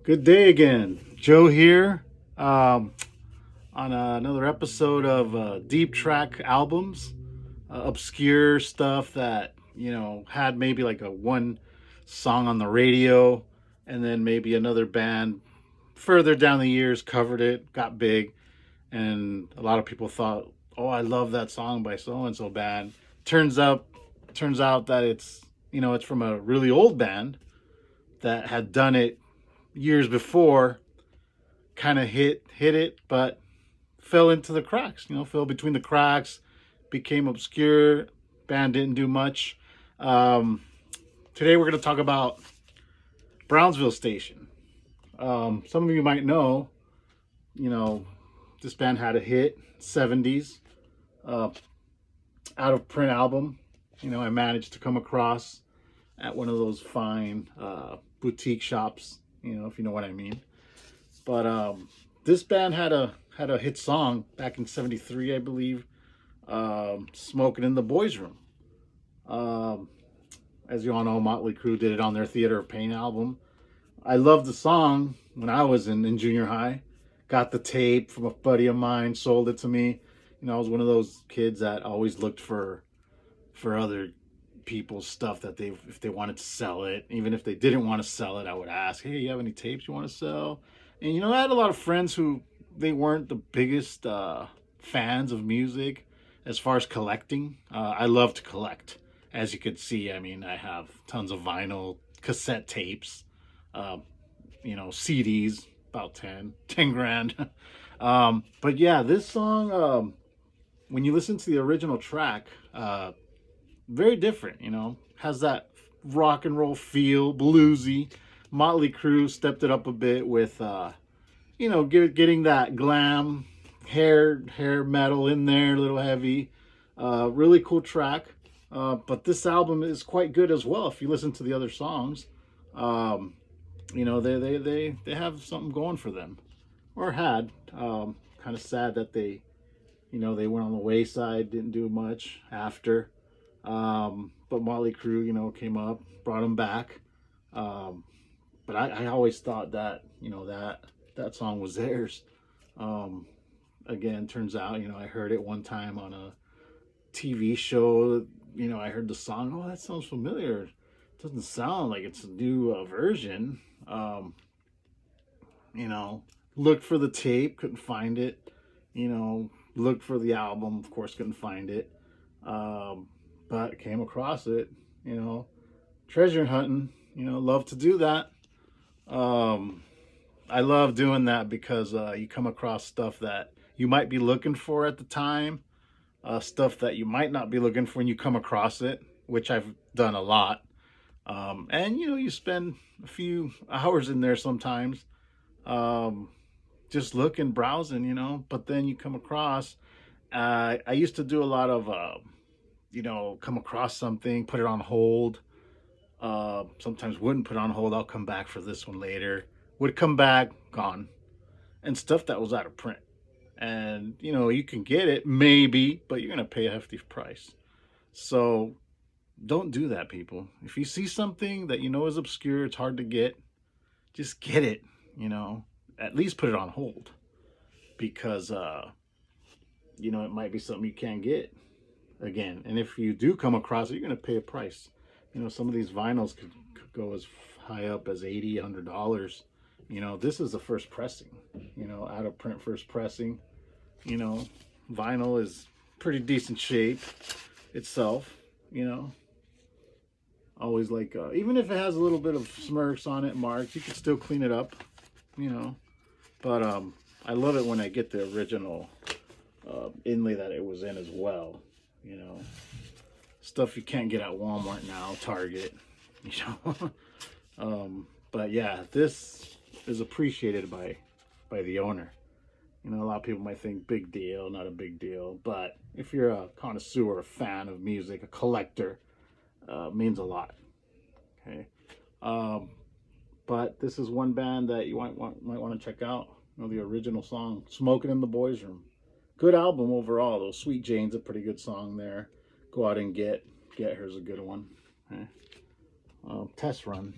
Good day again. Joe here on another episode of Deep Track Albums. Obscure stuff that, had maybe like a one song on the radio, and then maybe another band further down the years covered it, got big, and a lot of people thought, oh, I love that song by so and so band. Turns out, turns out that it's from a really old band that had done it years before, kind of hit it, but fell into the cracks. Fell between the cracks, became obscure. Band didn't do much. Um, Today we're going to talk about Brownsville Station. Some of you might know, you know, this band had a hit, 70s, uh, out of print album. I managed to come across at one of those fine boutique shops, if you know what I mean. But this band had a hit song back in '73, I believe. "Smokin' in the Boys' Room." Um, as you all know, Motley Crue did it on their Theater of Pain album. I loved the song when I was in junior high. Got the tape from a buddy of mine, sold it to me. I was one of those kids that always looked for other people's stuff that if they wanted to sell it. Even if they didn't want to sell it, I would ask, hey, you have any tapes you want to sell? And I had a lot of friends who they weren't the biggest fans of music as far as collecting. I love to collect. As you could see, I mean, I have tons of vinyl, cassette tapes, uh, CDs, about 10 grand. But yeah, this song, when you listen to the original track, very different, has that rock and roll feel, bluesy. Motley Crue stepped it up a bit with, getting that glam hair metal in there, a little heavy. Really cool track. But this album is quite good as well. If you listen to the other songs, they have something going for them, or had. Kind of sad that they went on the wayside, didn't do much after. But Motley Crue, came up, brought them back. But I always thought that, that song was theirs. Again, turns out, I heard it one time on a TV show. I heard the song. Oh, that sounds familiar. It doesn't sound like it's a new version. You know, Looked for the tape, couldn't find it. Looked for the album, of course, couldn't find it. But came across it. Treasure hunting. Love to do that. I love doing that because you come across stuff that you might be looking for at the time, stuff that you might not be looking for when you come across it, which I've done a lot. And you spend a few hours in there sometimes, just looking, browsing, but then you come across. I used to do a lot of, come across something, put it on hold. Sometimes wouldn't put it on hold. I'll come back for this one later. Would come back, gone, and stuff that was out of print. And you can get it maybe, but you're gonna pay a hefty price. So don't do that, people. If you see something that is obscure, it's hard to get, just get it. At least put it on hold, because it might be something you can't get again. And if you do come across it, you're gonna pay a price. Some of these vinyls could go as high up as $80, $100. This is the first pressing. Out of print first pressing. Vinyl is pretty decent shape itself. Always like, even if it has a little bit of smirks on it, marks, you can still clean it up. But I love it when I get the original inlay that it was in as well. Stuff you can't get at Walmart now, Target. But yeah, this is appreciated by the owner. A lot of people might think big deal, not a big deal, but if you're a connoisseur, a fan of music, a collector, means a lot. Okay, but this is one band that you might want to check out. The original song, "Smokin' in the Boys' Room." Good album overall. Those Sweet Jane's a pretty good song there. Go out and get her's a good one. Okay. Test run.